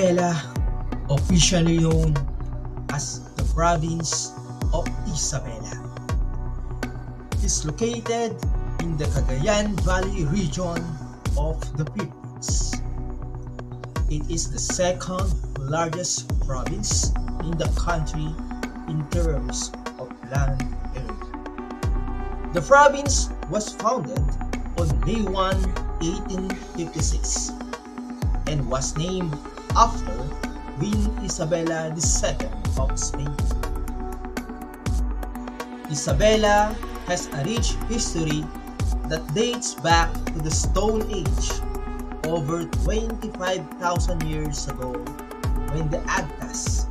Isabela, officially known as the province of Isabela, is located in the Cagayan Valley region of the Philippines. It is the second largest province in the country in terms of land area. The province was founded on May 1, 1856 and was named after Queen Isabella II of Spain. Isabela has a rich history that dates back to the Stone Age, over 25,000 years ago, when the Agtas,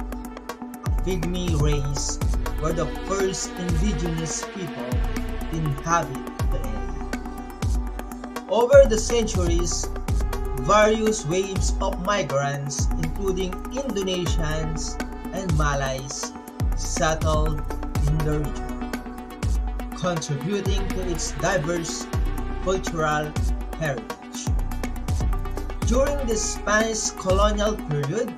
a Pygmy race, were the first indigenous people to inhabit the area. Over the centuries, various waves of migrants, including Indonesians and Malays, settled in the region, contributing to its diverse cultural heritage. During the Spanish colonial period,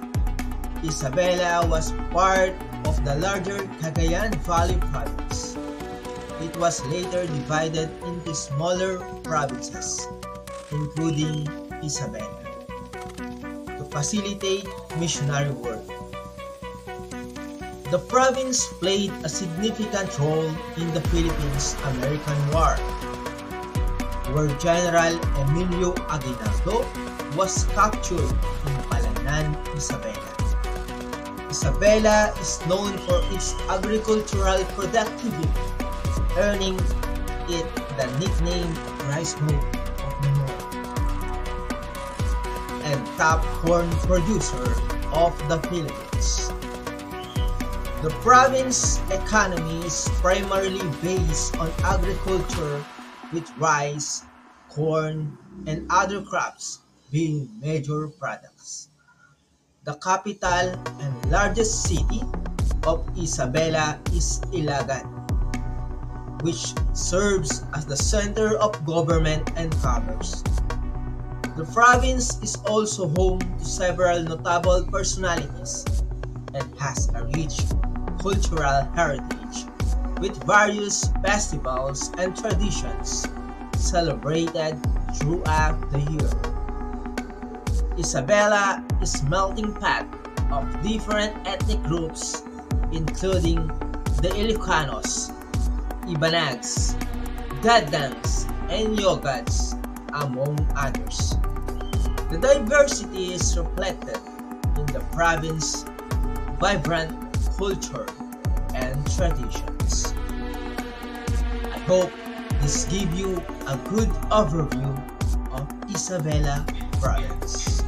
Isabela was part of the larger Cagayan Valley province. It was later divided into smaller provinces, including Isabela, to facilitate missionary work. The province played a significant role in the Philippines-American War, where General Emilio Aguinaldo was captured in Palanan, Isabela. Isabela is known for its agricultural productivity, earning it the nickname Rice Bowl of the North and top corn producer of the Philippines. The province's economy is primarily based on agriculture, with rice, corn, and other crops being major products. The capital and largest city of Isabela is Ilagan, which serves as the center of government and commerce. The province is also home to several notable personalities and has a rich cultural heritage, with various festivals and traditions celebrated throughout the year. Isabela is a melting pot of different ethnic groups, including the Ilocanos, Ibanags, Gadangs, and Yogats, among others. The diversity is reflected in the province's vibrant culture and traditions. I hope this gives you a good overview of Isabela province.